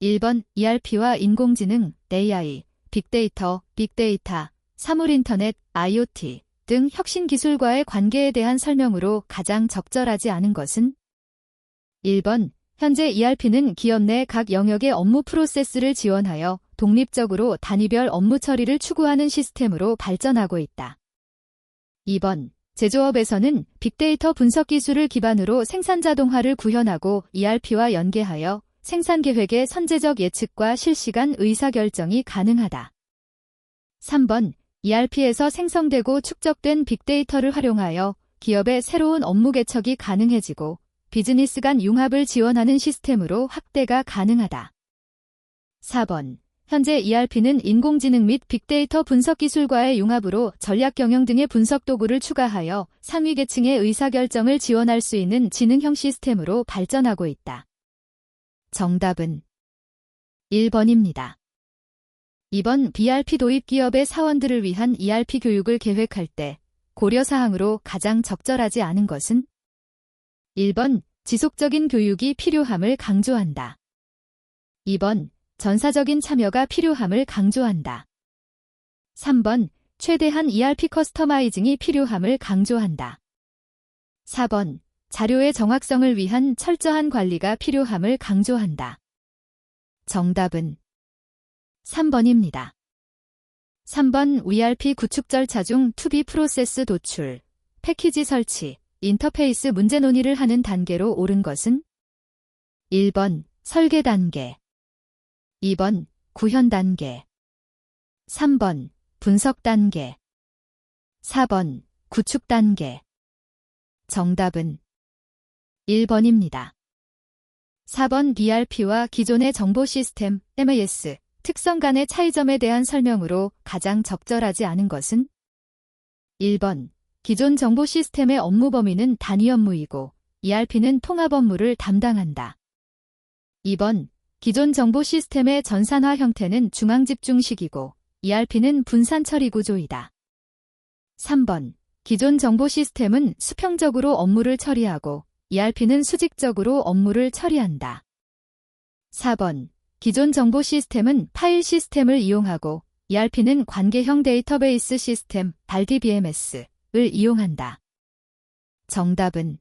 1번 ERP와 인공지능, AI, 빅데이터, 사물인터넷, IoT 등 혁신 기술과의 관계에 대한 설명으로 가장 적절하지 않은 것은? 1번 현재 ERP는 기업 내 각 영역의 업무 프로세스를 지원하여 독립적으로 단위별 업무 처리를 추구하는 시스템으로 발전하고 있다. 2번 제조업에서는 빅데이터 분석 기술을 기반으로 생산 자동화를 구현하고 ERP와 연계하여 생산 계획의 선제적 예측과 실시간 의사결정이 가능하다. 3번 ERP에서 생성되고 축적된 빅데이터를 활용하여 기업의 새로운 업무 개척이 가능해지고 비즈니스 간 융합을 지원하는 시스템으로 확대가 가능하다. 4번 현재 ERP는 인공지능 및 빅데이터 분석 기술과의 융합으로 전략 경영 등의 분석 도구를 추가하여 상위 계층의 의사결정을 지원할 수 있는 지능형 시스템으로 발전하고 있다. 정답은 1번입니다. 2번 BRP 도입 기업의 사원들을 위한 ERP 교육을 계획할 때 고려사항으로 가장 적절하지 않은 것은? 1번 지속적인 교육이 필요함을 강조한다. 2번 전사적인 참여가 필요함을 강조한다. 3번 최대한 ERP 커스터마이징이 필요함을 강조한다. 4번 자료의 정확성을 위한 철저한 관리가 필요함을 강조한다. 정답은 3번입니다. 3번 ERP 구축 절차 중 투비 프로세스 도출, 패키지 설치, 인터페이스 문제 논의를 하는 단계로 옳은 것은? 1번 설계 단계, 2번 구현 단계, 3번 분석 단계, 4번 구축 단계. 정답은 1번입니다. 4번 ERP와 기존의 정보 시스템, MES, 특성 간의 차이점에 대한 설명으로 가장 적절하지 않은 것은? 1번 기존 정보 시스템의 업무 범위는 단위 업무이고 ERP는 통합 업무를 담당한다. 2번 기존 정보 시스템의 전산화 형태는 중앙 집중식이고 ERP는 분산 처리 구조이다. 3번 기존 정보 시스템은 수평적으로 업무를 처리하고 ERP는 수직적으로 업무를 처리한다. 4번 기존 정보 시스템은 파일 시스템을 이용하고 ERP는 관계형 데이터베이스 시스템, RDBMS를 이용한다. 정답은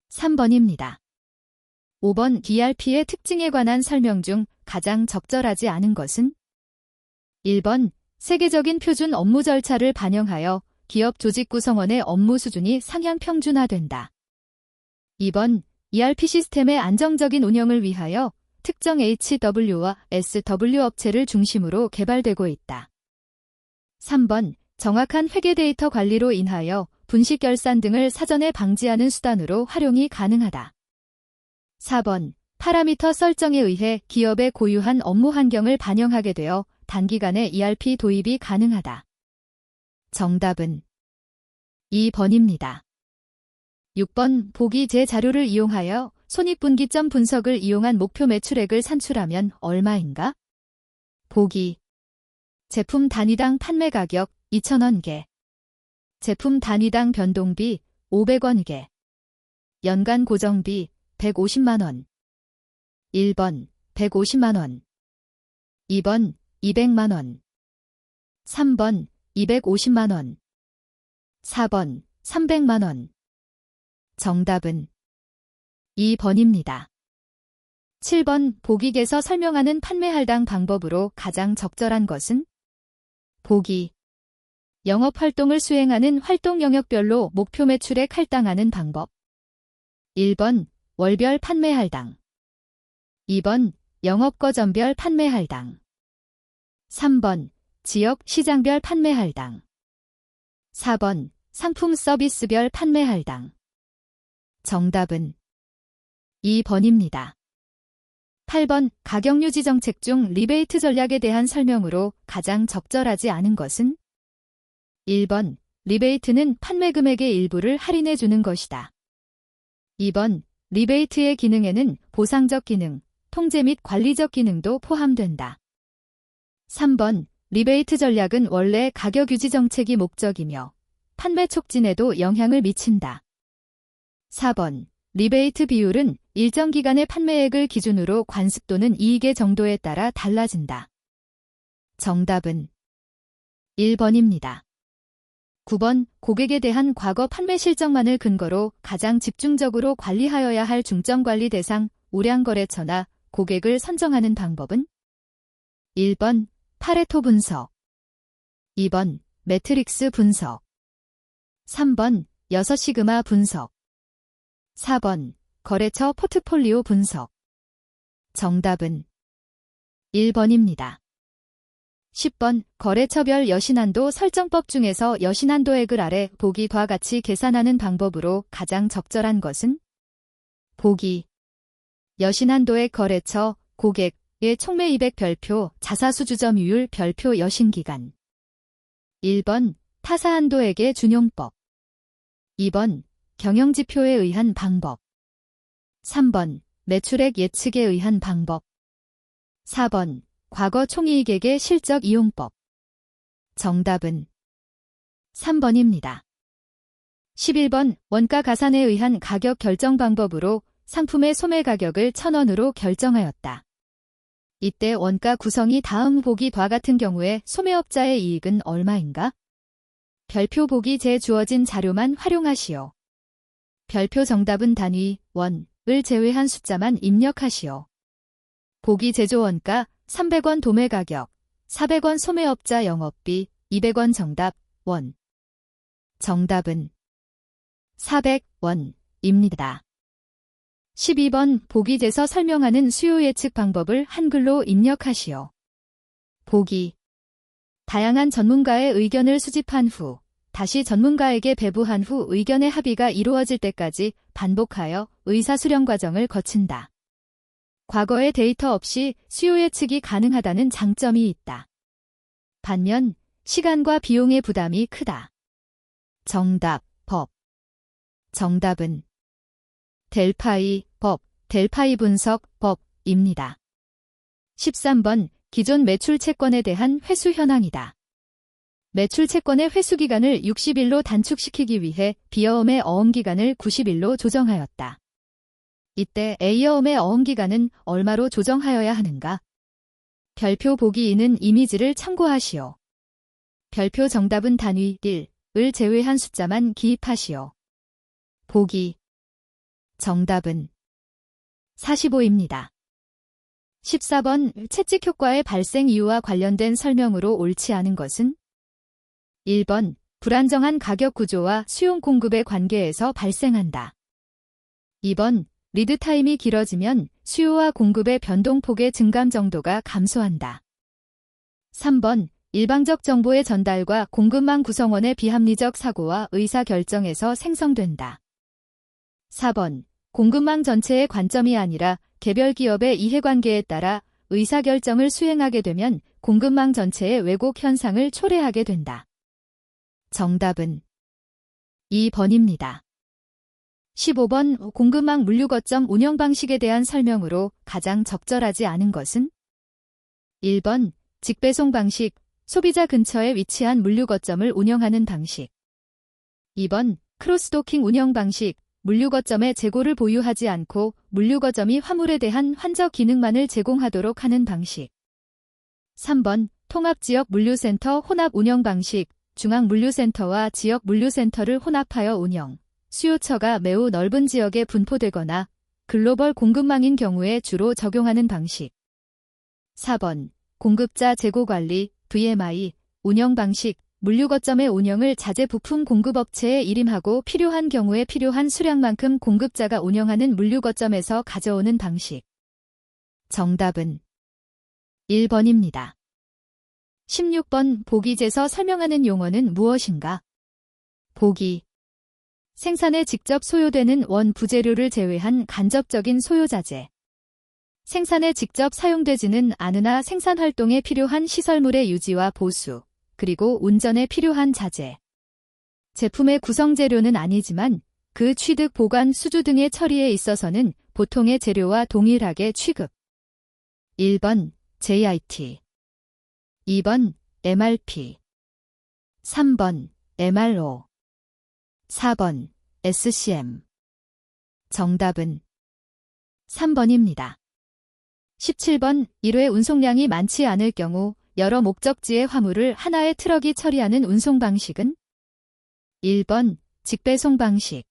3번입니다. 5번 ERP의 특징에 관한 설명 중 가장 적절하지 않은 것은? 1번 세계적인 표준 업무 절차를 반영하여 기업 조직 구성원의 업무 수준이 상향 평준화된다. 2번 ERP 시스템의 안정적인 운영을 위하여 특정 HW와 SW 업체를 중심으로 개발되고 있다. 3번 정확한 회계 데이터 관리로 인하여 분식 결산 등을 사전에 방지하는 수단으로 활용이 가능하다. 4번 파라미터 설정에 의해 기업의 고유한 업무 환경을 반영하게 되어 단기간에 ERP 도입이 가능하다. 정답은 2번입니다. 6번 보기 제 자료를 이용하여 손익분기점 분석을 이용한 목표 매출액을 산출하면 얼마인가? 보기 제품 단위당 판매 가격 2,000원개, 제품 단위당 변동비 500원개, 연간 고정비 150만원. 1번 150만원, 2번 200만원, 3번 250만원, 4번 300만원. 정답은 2번입니다. 7번 보기에서 설명하는 판매 할당 방법으로 가장 적절한 것은? 보기 영업활동을 수행하는 활동 영역별로 목표 매출액 할당하는 방법. 1번 월별 판매 할당, 2번 영업거점별 판매 할당, 3번 지역 시장별 판매 할당, 4번 상품 서비스별 판매 할당. 정답은 2번입니다. 8번 가격 유지 정책 중 리베이트 전략에 대한 설명으로 가장 적절하지 않은 것은? 1번 리베이트는 판매 금액의 일부를 할인해 주는 것이다. 2번 리베이트의 기능에는 보상적 기능, 통제 및 관리적 기능도 포함된다. 3번 리베이트 전략은 원래 가격 유지 정책이 목적이며 판매 촉진에도 영향을 미친다. 4번 리베이트 비율은 일정 기간의 판매액을 기준으로 관습 또는 이익의 정도에 따라 달라진다. 정답은 1번입니다. 9번 고객에 대한 과거 판매 실적만을 근거로 가장 집중적으로 관리하여야 할 중점관리 대상 우량거래처나 고객을 선정하는 방법은 1번 파레토 분석, 2번 매트릭스 분석, 3번 6시그마 분석, 4번 거래처 포트폴리오 분석. 정답은 1번입니다. 10번 거래처별 여신한도 설정법 중에서 여신한도액을 아래 보기와 같이 계산하는 방법으로 가장 적절한 것은? 보기. 여신한도액 거래처 고객의 총매입액 별표 자사수주점유율 별표 여신기간. 1번 타사한도액의 준용법, 2번 경영지표에 의한 방법, 3번 매출액 예측에 의한 방법, 4번 과거 총이익액의 실적 이용법. 정답은 3번입니다. 11번 원가 가산에 의한 가격 결정 방법으로 상품의 소매 가격을 1,000원으로 결정하였다. 이때 원가 구성이 다음 보기와 같은 경우에 소매업자의 이익은 얼마인가? 별표 보기 제 주어진 자료만 활용하시오. 별표 정답은 단위, 원을 제외한 숫자만 입력하시오. 보기 제조 원가 300원 도매 가격, 400원 소매업자 영업비, 200원 정답, 원. 정답은 400원입니다. 12번 보기 제서 설명하는 수요 예측 방법을 한글로 입력하시오. 보기. 다양한 전문가의 의견을 수집한 후, 다시 전문가에게 배부한 후 의견의 합의가 이루어질 때까지 반복하여 의사수렴 과정을 거친다. 과거의 데이터 없이 수요 예측이 가능하다는 장점이 있다. 반면 시간과 비용의 부담이 크다. 정답, 법. 정답은 델파이 법, 델파이 분석 법입니다. 13번 기존 매출 채권에 대한 회수 현황이다. 매출 채권의 회수 기간을 60일로 단축시키기 위해 B여음의 어음 기간을 90일로 조정하였다. 이때 A여음의 어음 기간은 얼마로 조정하여야 하는가? 별표 보기 2는 이미지를 참고하시오. 별표 정답은 단위 1을 제외한 숫자만 기입하시오. 보기. 정답은 45입니다. 14번 채찍 효과의 발생 이유와 관련된 설명으로 옳지 않은 것은? 1번 불안정한 가격 구조와 수용 공급의 관계에서 발생한다. 2번 리드타임이 길어지면 수요와 공급의 변동폭의 증감 정도가 감소한다. 3번 일방적 정보의 전달과 공급망 구성원의 비합리적 사고와 의사결정에서 생성된다. 4번 공급망 전체의 관점이 아니라 개별 기업의 이해관계에 따라 의사결정을 수행하게 되면 공급망 전체의 왜곡 현상을 초래하게 된다. 정답은 2번입니다. 15번 공급망 물류 거점 운영 방식에 대한 설명으로 가장 적절하지 않은 것은? 1번 직배송 방식, 소비자 근처에 위치한 물류 거점을 운영하는 방식. 2번 크로스도킹 운영 방식, 물류 거점의 재고를 보유하지 않고 물류 거점이 화물에 대한 환저 기능만을 제공하도록 하는 방식. 3번 통합지역 물류센터 혼합 운영 방식, 중앙 물류센터와 지역 물류센터를 혼합하여 운영. 수요처가 매우 넓은 지역에 분포되거나 글로벌 공급망인 경우에 주로 적용하는 방식. 4번 공급자 재고관리, VMI, 운영 방식, 물류 거점의 운영을 자재 부품 공급업체에 일임하고 필요한 경우에 필요한 수량만큼 공급자가 운영하는 물류 거점에서 가져오는 방식. 정답은 1번입니다. 16번 보기제서 설명하는 용어는 무엇인가? 보기. 생산에 직접 소요되는 원 부재료를 제외한 간접적인 소요자재. 생산에 직접 사용되지는 않으나 생산활동에 필요한 시설물의 유지와 보수, 그리고 운전에 필요한 자재. 제품의 구성재료는 아니지만 그 취득, 보관, 수주 등의 처리에 있어서는 보통의 재료와 동일하게 취급. 1번 JIT, 2번 MRP, 3번 MRO, 4번 SCM. 정답은 3번입니다. 17번 1회 운송량이 많지 않을 경우 여러 목적지의 화물을 하나의 트럭이 처리하는 운송 방식은 1번 직배송 방식,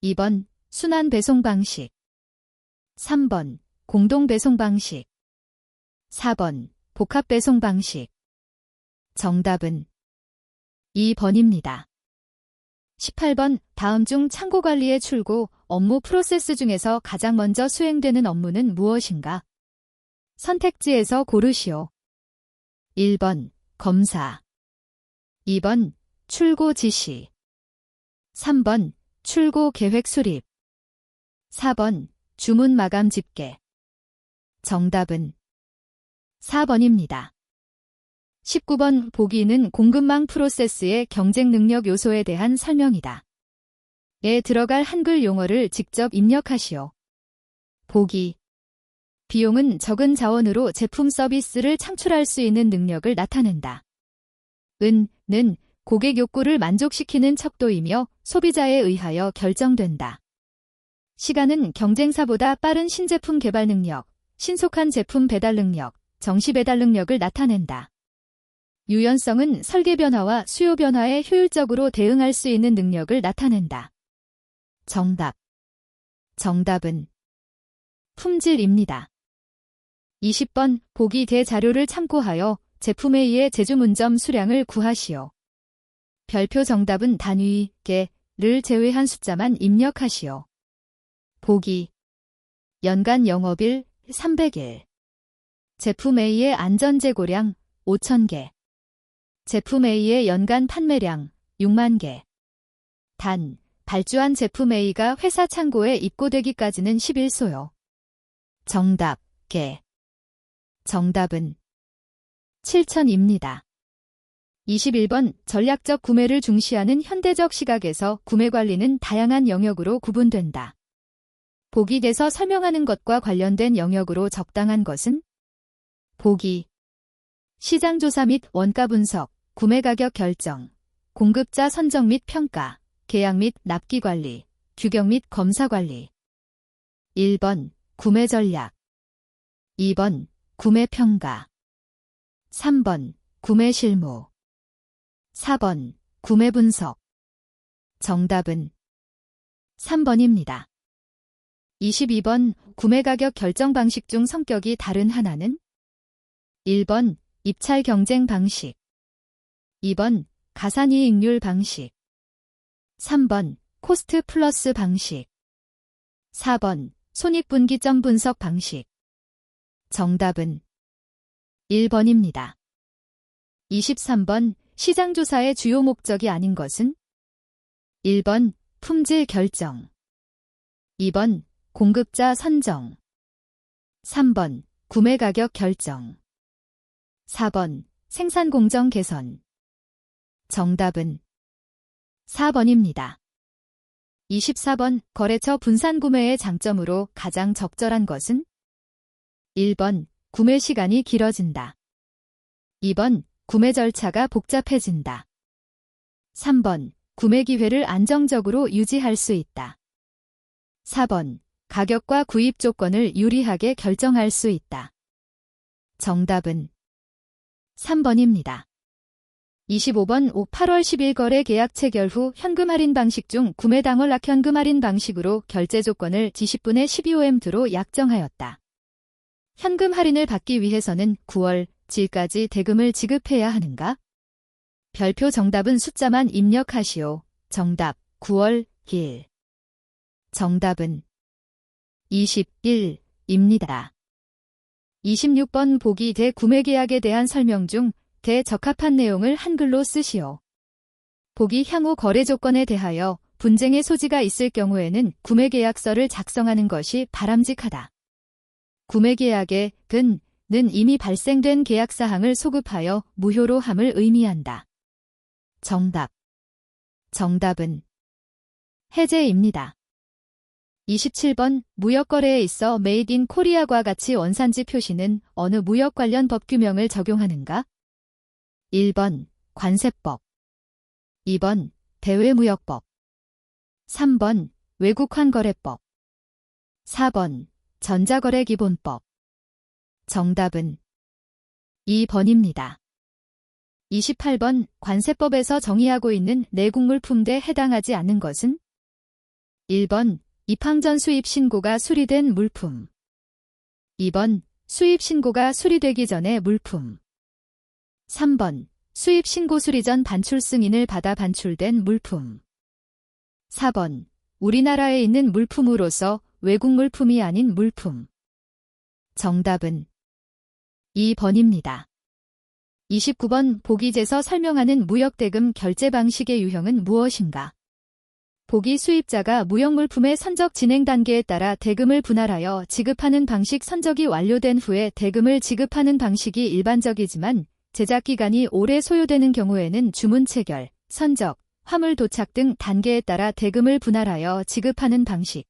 2번 순환 배송 방식, 3번 공동 배송 방식, 4번 복합 배송 방식. 정답은 2번입니다. 18번 다음 중 창고 관리의 출고 업무 프로세스 중에서 가장 먼저 수행되는 업무는 무엇인가? 선택지에서 고르시오. 1번 검사, 2번 출고 지시, 3번 출고 계획 수립, 4번 주문 마감 집계. 정답은 4번입니다. 19번 보기는 공급망 프로세스의 경쟁 능력 요소에 대한 설명이다. 에 들어갈 한글 용어를 직접 입력하시오. 보기. 비용은 적은 자원으로 제품 서비스를 창출할 수 있는 능력을 나타낸다. 는 고객 욕구를 만족시키는 척도이며 소비자에 의하여 결정된다. 시간은 경쟁사보다 빠른 신제품 개발 능력, 신속한 제품 배달 능력, 정시 배달 능력을 나타낸다. 유연성은 설계 변화와 수요 변화에 효율적으로 대응할 수 있는 능력을 나타낸다. 정답은 품질입니다. 20번 보기 대자료를 참고하여 제품에 의해 제주문점 수량을 구하시오. 별표 정답은 단위, 개를 제외한 숫자만 입력하시오. 보기. 연간 영업일 300일. 제품 A의 안전재고량 5,000개. 제품 A의 연간 판매량 6만 개. 단, 발주한 제품 A가 회사 창고에 입고되기까지는 11소요. 정답, 개. 정답은 7,000입니다. 21번 전략적 구매를 중시하는 현대적 시각에서 구매 관리는 다양한 영역으로 구분된다. 보기에서 설명하는 것과 관련된 영역으로 적당한 것은? 보기. 시장조사 및 원가 분석, 구매 가격 결정, 공급자 선정 및 평가, 계약 및 납기 관리, 규격 및 검사 관리. 1번 구매 전략, 2번 구매 평가, 3번 구매 실무, 4번 구매 분석. 정답은 3번입니다. 22번 구매 가격 결정 방식 중 성격이 다른 하나는? 1번 입찰 경쟁 방식, 2번 가산이익률 방식, 3번 코스트 플러스 방식, 4번 손익분기점 분석 방식. 정답은 1번입니다. 23번 시장조사의 주요 목적이 아닌 것은? 1번 품질 결정, 2번 공급자 선정, 3번 구매 가격 결정, 4번 생산 공정 개선. 정답은 4번입니다. 24번 거래처 분산 구매의 장점으로 가장 적절한 것은? 1번 구매 시간이 길어진다. 2번 구매 절차가 복잡해진다. 3번 구매 기회를 안정적으로 유지할 수 있다. 4번 가격과 구입 조건을 유리하게 결정할 수 있다. 정답은 3번입니다. 25번 8월 10일 거래 계약 체결 후 현금 할인 방식 중 구매 당월 현금 할인 방식으로 결제 조건을 G10분의 12OMD로 약정하였다. 현금 할인을 받기 위해서는 9월 질까지 대금을 지급해야 하는가? 별표 정답은 숫자만 입력하시오. 정답 9월 1일. 정답은 21입니다. 26번 보기 대구매 계약에 대한 설명 중 대적합한 내용을 한글로 쓰시오. 보기 향후 거래 조건에 대하여 분쟁의 소지가 있을 경우에는 구매 계약서를 작성하는 것이 바람직하다. 구매 계약의 는 이미 발생된 계약 사항을 소급하여 무효로 함을 의미한다. 정답은 해제입니다. 27번 무역거래에 있어 메이드 인 코리아과 같이 원산지 표시는 어느 무역 관련 법규명을 적용하는가? 1번 관세법, 2번 대외무역법, 3번 외국환거래법, 4번 전자거래기본법. 정답은 2번입니다. 28번 관세법에서 정의하고 있는 내국물품대에 해당하지 않는 것은? 1번 입항전 수입신고가 수리된 물품. 2번 수입신고가 수리되기 전의 물품. 3번 수입신고 수리 전 반출 승인을 받아 반출된 물품. 4번 우리나라에 있는 물품으로서 외국 물품이 아닌 물품. 정답은 2번입니다. 29번 보기제서 설명하는 무역대금 결제 방식의 유형은 무엇인가? 보기 수입자가 무역물품의 선적 진행 단계에 따라 대금을 분할하여 지급하는 방식. 선적이 완료된 후에 대금을 지급하는 방식이 일반적이지만 제작기간이 오래 소요되는 경우에는 주문 체결, 선적, 화물 도착 등 단계에 따라 대금을 분할하여 지급하는 방식.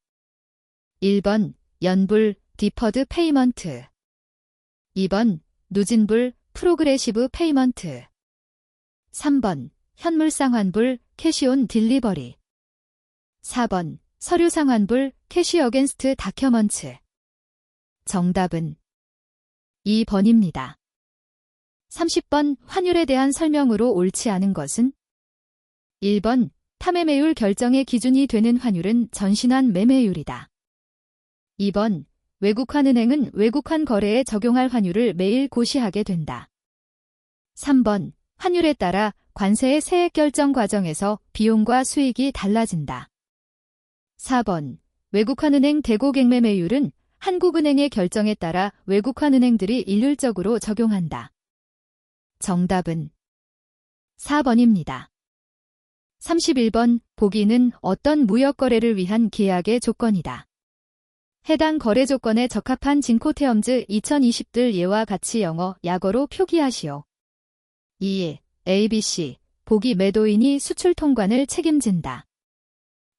1번 연불, 디퍼드 페이먼트. 2번 누진불, 프로그레시브 페이먼트. 3번 현물상환불, 캐시온 딜리버리. 4번 서류상환불, 캐시 어겐스트 다큐먼트. 정답은 2번입니다. 30번 환율에 대한 설명으로 옳지 않은 것은? 1번 타매매율 결정의 기준이 되는 환율은 전신환 매매율이다. 2번 외국환은행은 외국환 거래에 적용할 환율을 매일 고시하게 된다. 3번 환율에 따라 관세의 세액 결정 과정에서 비용과 수익이 달라진다. 4번 외국환은행 대고객매매율은 한국은행의 결정에 따라 외국환은행들이 일률적으로 적용한다. 정답은 4번입니다. 31번 보기는 어떤 무역거래를 위한 계약의 조건이다. 해당 거래 조건에 적합한 진코테엄즈 2020들 예와 같이 영어, 약어로 표기하시오. 2. ABC 보기 매도인이 수출 통관을 책임진다.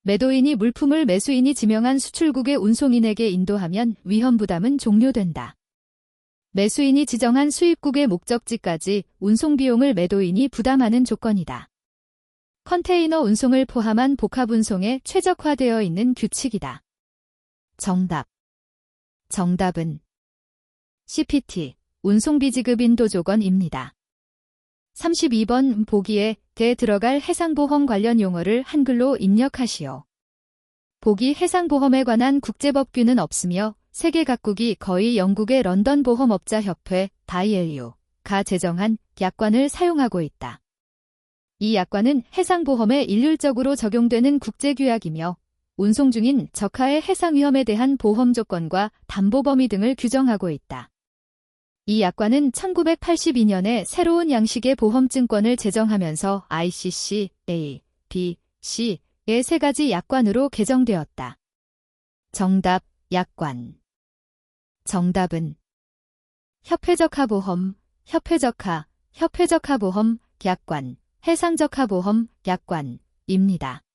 매도인이 물품을 매수인이 지명한 수출국의 운송인에게 인도하면 위험 부담은 종료된다. 매수인이 지정한 수입국의 목적지까지 운송비용을 매도인이 부담하는 조건이다. 컨테이너 운송을 포함한 복합운송에 최적화되어 있는 규칙이다. 정답은 CPT, 운송비지급인도조건입니다. 32번 보기에 대 들어갈 해상보험 관련 용어를 한글로 입력하시오. 보기 해상보험에 관한 국제법규는 없으며 세계 각국이 거의 영국의 런던 보험업자협회 (ILU)가 제정한 약관을 사용하고 있다. 이 약관은 해상보험에 일률적으로 적용되는 국제규약이며 운송 중인 적하의 해상위험에 대한 보험 조건과 담보 범위 등을 규정하고 있다. 이 약관은 1982년에 새로운 양식의 보험증권을 제정하면서 ICC, A, B, C의 세 가지 약관으로 개정되었다. 정답, 약관. 정답은 협회적하보험, 협회적하보험, 약관, 해상적하보험, 약관입니다.